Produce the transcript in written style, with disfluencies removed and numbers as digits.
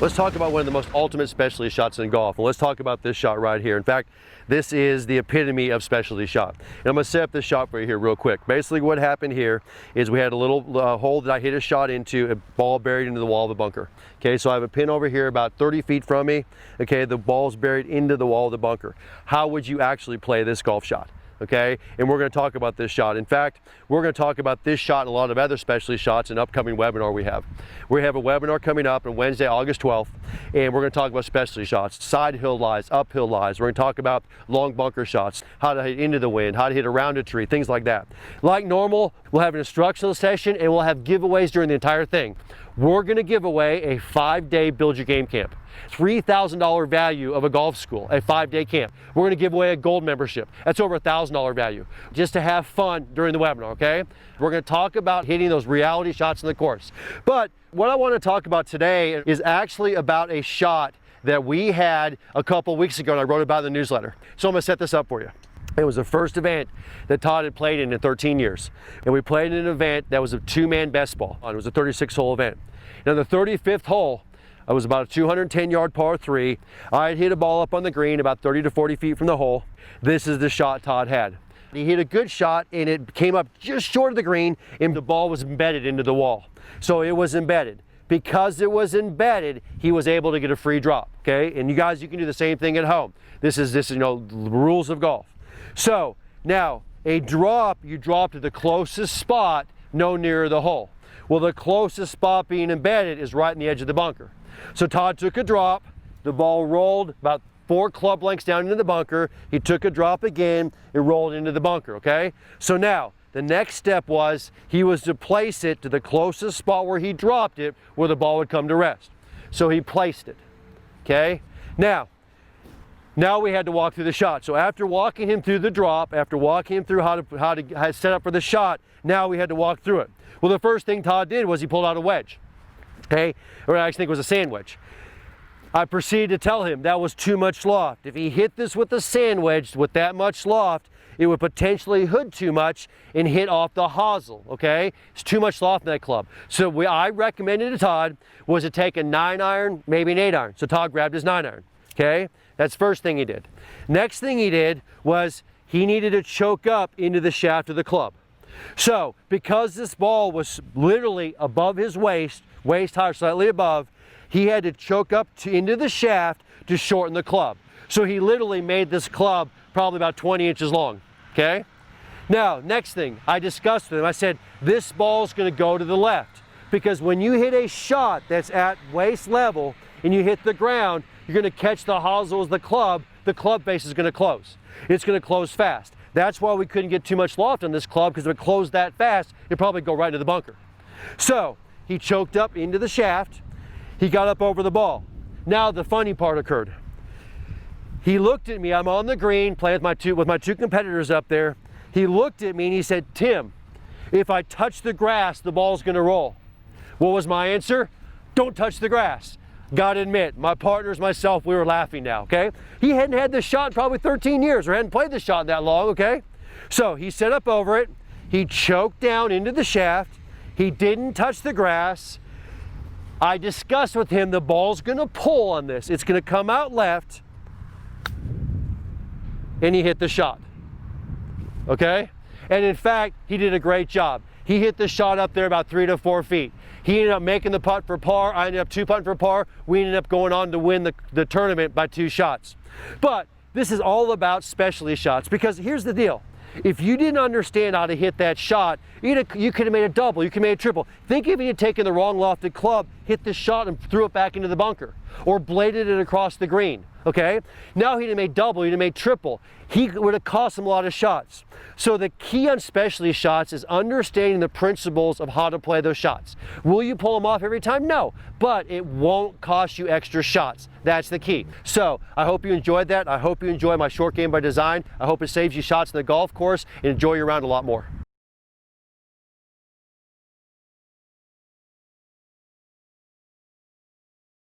Let's talk about one of the most ultimate specialty shots in golf. And let's talk about this shot right here. In fact, this is the epitome of specialty shot. And I'm going to set up this shot for you here real quick. Basically what happened here is we had a little hole that I hit a shot into, a ball buried into the wall of the bunker. Okay, so I have a pin over here about 30 feet from me. Okay, the ball's buried into the wall of the bunker. How would you actually play this golf shot? Okay, and we're going to talk about this shot. In fact, we're going to talk about this shot and a lot of other specialty shots in an upcoming webinar we have. We have a webinar coming up on Wednesday, August 12th, and we're going to talk about specialty shots, side hill lies, uphill lies. We're going to talk about long bunker shots, how to hit into the wind, how to hit around a tree, things like that. Like normal, we'll have an instructional session and we'll have giveaways during the entire thing. We're going to give away a 5-day Build Your Game camp. $3,000 value of a golf school, a 5-day camp. We're going to give away a gold membership. That's over $1,000 value, just to have fun during the webinar, okay? We're going to talk about hitting those reality shots in the course. But what I want to talk about today is actually about a shot that we had a couple weeks ago, and I wrote about in the newsletter. So I'm going to set this up for you. It was the first event that Todd had played in 13 years. And we played in an event that was a 2-man best ball. It was a 36-hole event. And on the 35th hole, it was about a 210-yard par 3. I had hit a ball up on the green about 30 to 40 feet from the hole. This is the shot Todd had. He hit a good shot and it came up just short of the green and the ball was embedded into the wall. So it was embedded. Because it was embedded, he was able to get a free drop, okay? And you guys, you can do the same thing at home. This is the rules of golf. So now a drop, you drop to the closest spot, no nearer the hole. Well, the closest spot being embedded is right in the edge of the bunker. So Todd took a drop, the ball rolled about 4 club lengths down into the bunker. He took a drop again, it rolled into the bunker, okay? So now, the next step was he was to place it to the closest spot where he dropped it, where the ball would come to rest. So he placed it, okay? Now we had to walk through the shot. So after walking him through the drop, after walking him through how to set up for the shot, now we had to walk through it. Well, the first thing Todd did was he pulled out a wedge, okay? Or I actually think it was a sand wedge. I proceeded to tell him that was too much loft. If he hit this with a sand wedge with that much loft, it would potentially hood too much and hit off the hosel, okay? It's too much loft in that club. So I recommended to Todd was to take a 9-iron, maybe an 8-iron. So Todd grabbed his 9-iron, okay? That's the first thing he did. Next thing he did was he needed to choke up into the shaft of the club. So because this ball was literally above his waist high or slightly above, he had to choke up into the shaft to shorten the club. So he literally made this club probably about 20 inches long, okay? Now, next thing, I discussed with him, I said, this ball's gonna go to the left because when you hit a shot that's at waist level and you hit the ground, you're gonna catch the hosel of the club face is gonna close. It's gonna close fast. That's why we couldn't get too much loft on this club because if it closed that fast, it'd probably go right into the bunker. So he choked up into the shaft, he got up over the ball. Now the funny part occurred. He looked at me, I'm on the green playing with my two competitors up there. He looked at me and he said, Tim, if I touch the grass, the ball's gonna roll. What was my answer? Don't touch the grass. Gotta admit, my partners, myself, we were laughing now, okay? He hadn't had this shot in probably 13 years or hadn't played this shot that long, okay? So he set up over it, he choked down into the shaft, he didn't touch the grass. I discussed with him the ball's gonna pull on this. It's gonna come out left, and he hit the shot, okay? And in fact, he did a great job. He hit the shot up there about 3 to 4 feet. He ended up making the putt for par. I ended up 2-putting for par. We ended up going on to win the tournament by 2 shots. But this is all about specialty shots because here's the deal. If you didn't understand how to hit that shot, you could have made a double, you could have made a triple. Think if he had taken the wrong lofted club, hit the shot and threw it back into the bunker, or bladed it across the green, okay? Now he'd have made double, he'd have made triple. He would have cost him a lot of shots. So the key on specialty shots is understanding the principles of how to play those shots. Will you pull them off every time? No, but it won't cost you extra shots. That's the key. So I hope you enjoyed that. I hope you enjoy my short game by design. I hope it saves you shots in the golf course and enjoy your round a lot more.